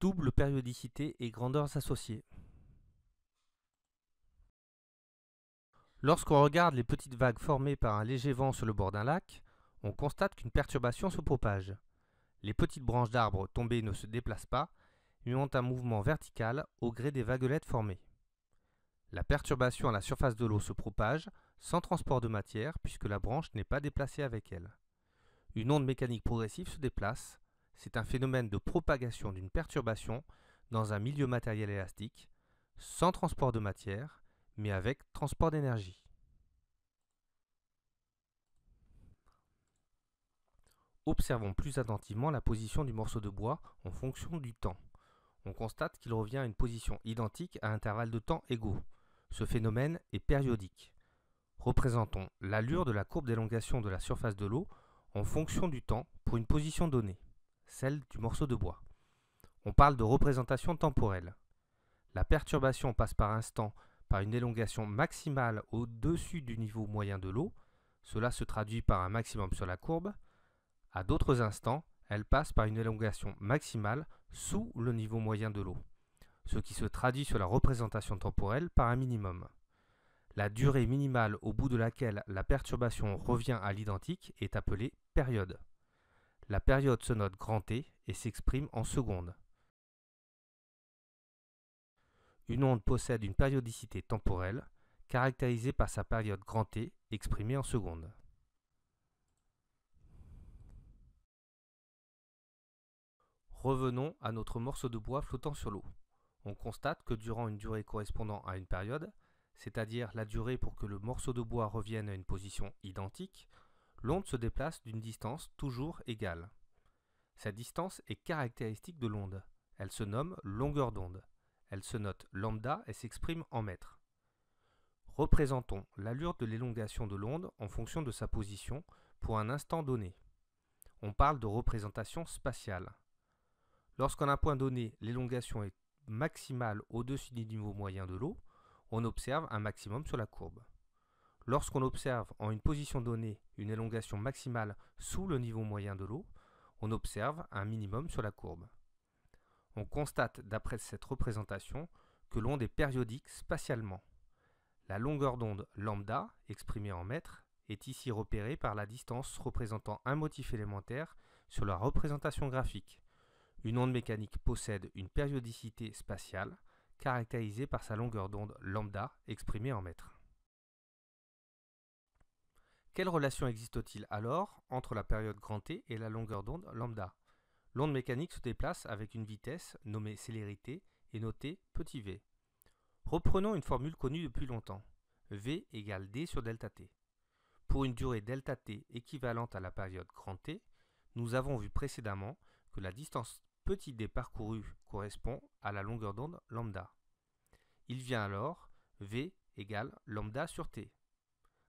Double périodicité et grandeurs associées. Lorsqu'on regarde les petites vagues formées par un léger vent sur le bord d'un lac, on constate qu'une perturbation se propage. Les petites branches d'arbres tombées ne se déplacent pas, mais ont un mouvement vertical au gré des vaguelettes formées. La perturbation à la surface de l'eau se propage sans transport de matière puisque la branche n'est pas déplacée avec elle. Une onde mécanique progressive se déplace. C'est un phénomène de propagation d'une perturbation dans un milieu matériel élastique, sans transport de matière, mais avec transport d'énergie. Observons plus attentivement la position du morceau de bois en fonction du temps. On constate qu'il revient à une position identique à intervalles de temps égaux. Ce phénomène est périodique. Représentons l'allure de la courbe d'élongation de la surface de l'eau en fonction du temps pour une position donnée, celle du morceau de bois. On parle de représentation temporelle. La perturbation passe par instant par une élongation maximale au-dessus du niveau moyen de l'eau. Cela se traduit par un maximum sur la courbe. À d'autres instants, elle passe par une élongation maximale sous le niveau moyen de l'eau, ce qui se traduit sur la représentation temporelle par un minimum. La durée minimale au bout de laquelle la perturbation revient à l'identique est appelée période. La période se note grand T et s'exprime en secondes. Une onde possède une périodicité temporelle caractérisée par sa période grand T exprimée en secondes. Revenons à notre morceau de bois flottant sur l'eau. On constate que durant une durée correspondant à une période, c'est-à-dire la durée pour que le morceau de bois revienne à une position identique, l'onde se déplace d'une distance toujours égale. Cette distance est caractéristique de l'onde. Elle se nomme longueur d'onde. Elle se note lambda et s'exprime en mètres. Représentons l'allure de l'élongation de l'onde en fonction de sa position pour un instant donné. On parle de représentation spatiale. Lorsqu'en un point donné, l'élongation est maximale au-dessus du niveau moyen de l'eau, on observe un maximum sur la courbe. Lorsqu'on observe en une position donnée une élongation maximale sous le niveau moyen de l'eau, on observe un minimum sur la courbe. On constate d'après cette représentation que l'onde est périodique spatialement. La longueur d'onde lambda, exprimée en mètres, est ici repérée par la distance représentant un motif élémentaire sur la représentation graphique. Une onde mécanique possède une périodicité spatiale caractérisée par sa longueur d'onde lambda exprimée en mètres. Quelle relation existe-t-il alors entre la période grand T et la longueur d'onde lambda? L'onde mécanique se déplace avec une vitesse nommée célérité et notée petit v. Reprenons une formule connue depuis longtemps. V égale d sur delta t. Pour une durée delta t équivalente à la période grand T, nous avons vu précédemment que la distance petit d parcourue correspond à la longueur d'onde lambda. Il vient alors V égale lambda sur t.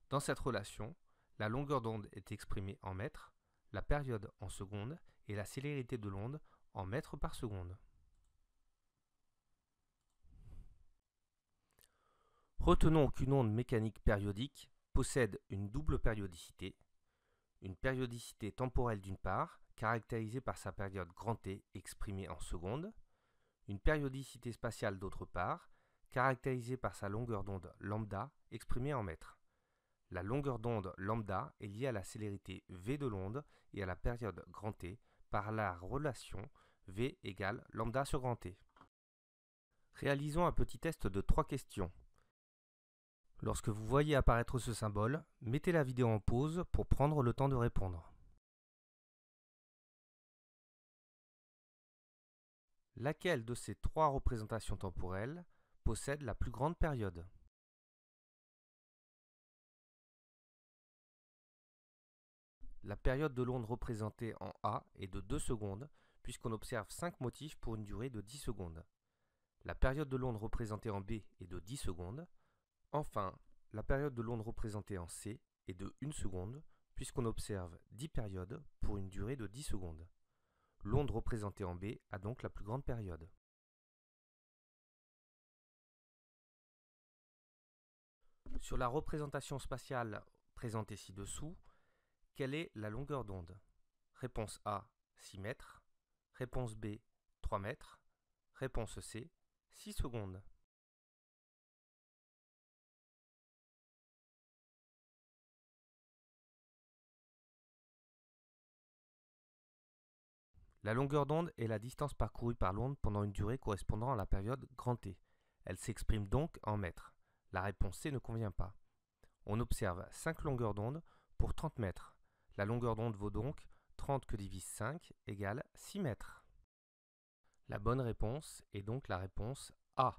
Dans cette relation, la longueur d'onde est exprimée en mètres, la période en secondes et la célérité de l'onde en mètres par seconde. Retenons qu'une onde mécanique périodique possède une double périodicité, une périodicité temporelle d'une part, caractérisée par sa période grand T exprimée en secondes, une périodicité spatiale d'autre part, caractérisée par sa longueur d'onde lambda exprimée en mètres. La longueur d'onde lambda est liée à la célérité v de l'onde et à la période grand T par la relation v égale lambda sur grand T. Réalisons un petit test de 3 questions. Lorsque vous voyez apparaître ce symbole, mettez la vidéo en pause pour prendre le temps de répondre. Laquelle de ces 3 représentations temporelles possède la plus grande période? La période de l'onde représentée en A est de 2 secondes, puisqu'on observe 5 motifs pour une durée de 10 secondes. La période de l'onde représentée en B est de 10 secondes. Enfin, la période de l'onde représentée en C est de 1 seconde, puisqu'on observe 10 périodes pour une durée de 10 secondes. L'onde représentée en B a donc la plus grande période. Sur la représentation spatiale présentée ci-dessous, quelle est la longueur d'onde? Réponse A, 6 mètres. Réponse B, 3 mètres. Réponse C, 6 secondes. La longueur d'onde est la distance parcourue par l'onde pendant une durée correspondant à la période grand T. Elle s'exprime donc en mètres. La réponse C ne convient pas. On observe 5 longueurs d'onde pour 30 mètres. La longueur d'onde vaut donc 30 que divise 5 égale 6 mètres. La bonne réponse est donc la réponse A.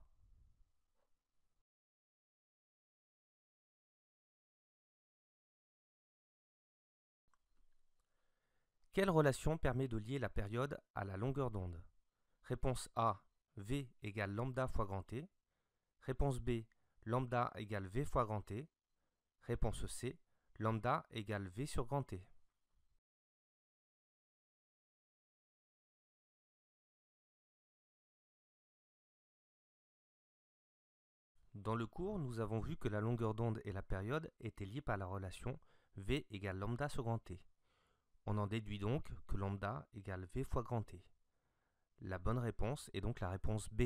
Quelle relation permet de lier la période à la longueur d'onde? Réponse A, V égale lambda fois grand T. Réponse B, lambda égale V fois grand T. Réponse C, lambda égale V sur grand T. Dans le cours, nous avons vu que la longueur d'onde et la période étaient liées par la relation V égale lambda sur grand T. On en déduit donc que lambda égale V fois grand T. La bonne réponse est donc la réponse B.